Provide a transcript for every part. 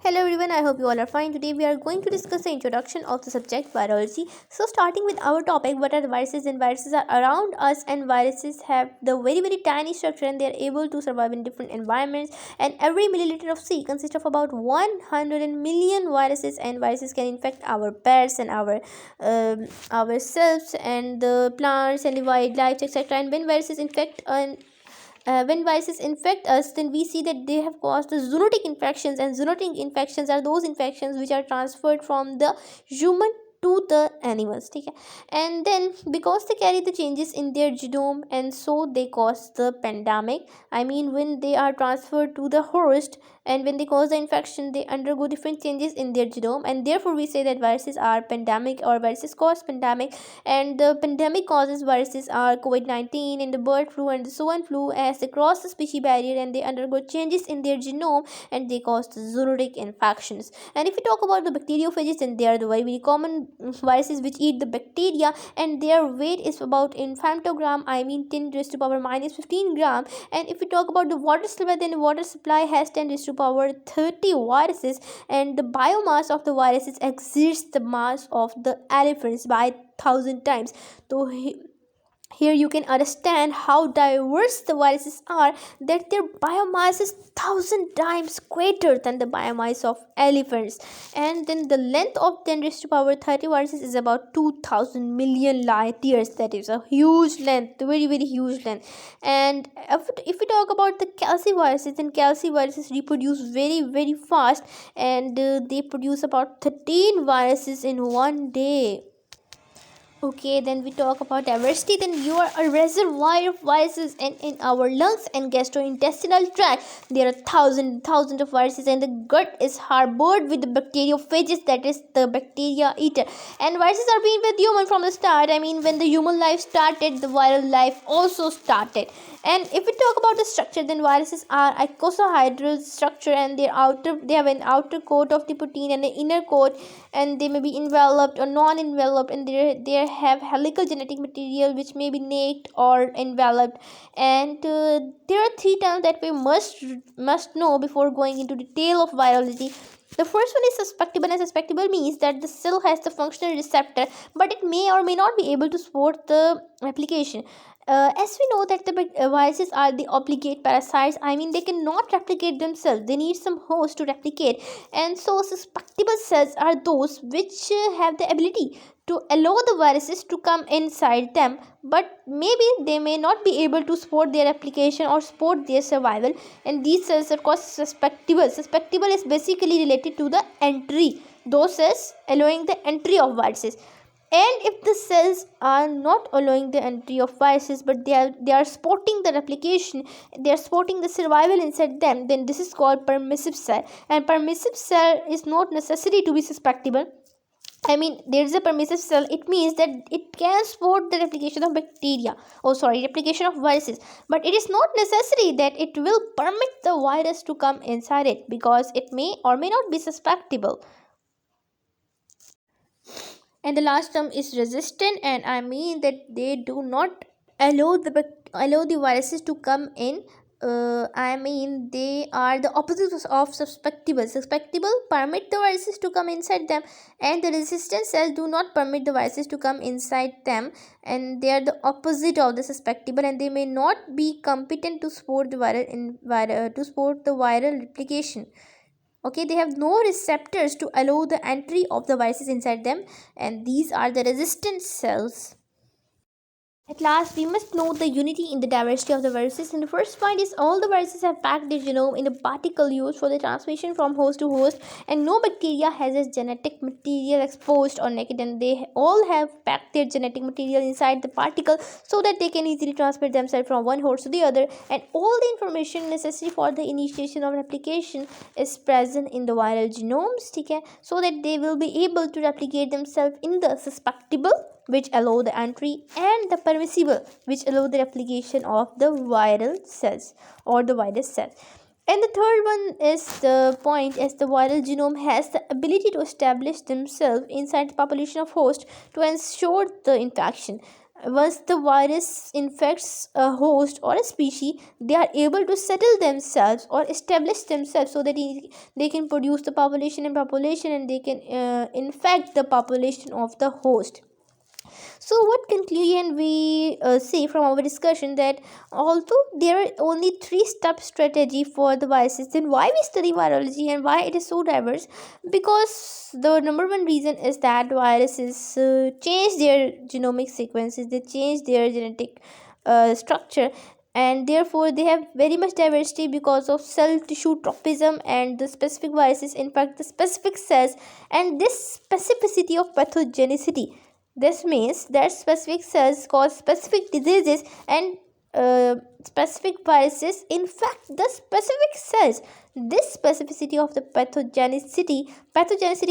Hello everyone, I hope you all are fine. Today we are going to discuss the introduction of the subject virology. So starting with our topic, what are the viruses? And viruses are around us, and viruses have the very tiny structure, and they are able to survive in different environments. And every milliliter of sea consists of about 100 million viruses, and viruses can infect our pets and ourselves and the plants and the wildlife, etc. And when viruses infect us, then we see that they have caused the zoonotic infections, and zoonotic infections are those infections which are transferred from the human to the animals. Okay? And then because they carry the changes in their genome, and so they cause the pandemic. I mean, when they are transferred to the host and when they cause the infection, they undergo different changes in their genome, and therefore we say that viruses are pandemic, or viruses cause pandemic. And the pandemic causes viruses are COVID-19 and the bird flu and the swan flu, as they cross the species barrier and they undergo changes in their genome, and they cause the zoonotic infections. And if we talk about the bacteriophages, then they are the very common viruses which eat the bacteria, and their weight is about in femtogram, I mean 10 raised to power minus 15 gram. And if we talk about the water supply, then the water supply has 10 raised to power 30 viruses, and the biomass of the viruses exceeds the mass of the elephants by 1,000 times. So here you can understand how diverse the viruses are, that their biomass is 1,000 times greater than the biomass of elephants. And then the length of 10 raised to power 30 viruses is about 2,000 million light years. That is a huge length, very huge length. And if we talk about the calciviruses, then calciviruses reproduce very fast, and they produce about 13 viruses in one day. Okay, then we talk about diversity. Then you are a reservoir of viruses, and in our lungs and gastrointestinal tract there are thousands of viruses, and the gut is harbored with the bacteriophages, that is the bacteria eater. And viruses are being with human from the start. I mean, when the human life started, the viral life also started. And if we talk about the structure, then viruses are icosahedral structure, and they have an outer coat of the protein and an inner coat, and they may be enveloped or non-enveloped, and they have helical genetic material which may be naked or enveloped. And there are three terms that we must know before going into detail of virology. The first one is susceptible, and susceptible means that the cell has the functional receptor, but it may or may not be able to support the replication. As we know that the viruses are the obligate parasites, I mean they cannot replicate themselves, they need some host to replicate. And so susceptible cells are those which have the ability to allow the viruses to come inside them, but maybe they may not be able to support their application or support their survival. And these cells are called susceptible. Susceptible is basically related to the entry, those cells allowing the entry of viruses. And if the cells are not allowing the entry of viruses, but they are supporting the replication, they are supporting the survival inside them, then this is called permissive cell. And permissive cell is not necessary to be susceptible. I mean, there is a permissive cell. It means that it can support the replication of bacteria. Replication of viruses. But it is not necessary that it will permit the virus to come inside it, because it may or may not be susceptible. And the last term is resistant, and I mean that they do not allow the viruses to come in. I mean they are the opposite of susceptible. Susceptible permit the viruses to come inside them, and the resistant cells do not permit the viruses to come inside them, and they are the opposite of the susceptible, and they may not be competent to support the viral replication. Okay, they have no receptors to allow the entry of the viruses inside them, and these are the resistant cells. At last, we must note the unity in the diversity of the viruses. And the first point is all the viruses have packed their genome in a particle used for the transmission from host to host, and no bacteria has its genetic material exposed or naked, and they all have packed their genetic material inside the particle so that they can easily transmit themselves from one host to the other. And all the information necessary for the initiation of replication is present in the viral genomes, okay, so that they will be able to replicate themselves in the susceptible, which allow the entry, and the permissible, which allow the replication of the viral cells or the virus cells. And the third one is the point, as the viral genome has the ability to establish themselves inside the population of host to ensure the infection. Once the virus infects a host or a species, they are able to settle themselves or establish themselves so that they can produce the population and they can infect the population of the host. So what conclusion we see from our discussion, that although there are only three step strategy for the viruses, then why we study virology and why it is so diverse? Because the number one reason is that viruses change their genomic sequences, they change their genetic structure, and therefore they have very much diversity because of cell tissue tropism, and the specific viruses infect the specific cells, and this specificity of pathogenicity, this means that specific cells cause specific diseases, and specific viruses infect the specific cells. This specificity of the pathogenicity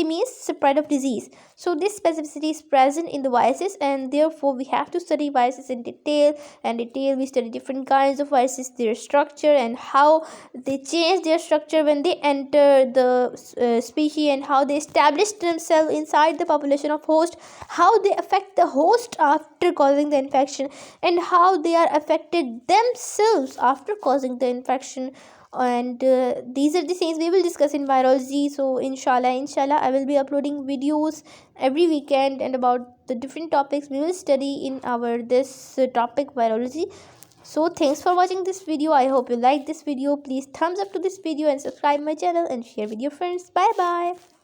means spread of disease. So this specificity is present in the viruses, and therefore we have to study viruses in detail. And detail we study different kinds of viruses, their structure, and how they change their structure when they enter the species, and how they establish themselves inside the population of host, how they affect the host after causing the infection, and how they are affected themselves after causing the infection. And these are the things we will discuss in virology. So inshallah I will be uploading videos every weekend, and about the different topics we will study in our this topic virology. So thanks for watching this video. I hope you like this video. Please thumbs up to this video and subscribe my channel and share with your friends. Bye bye.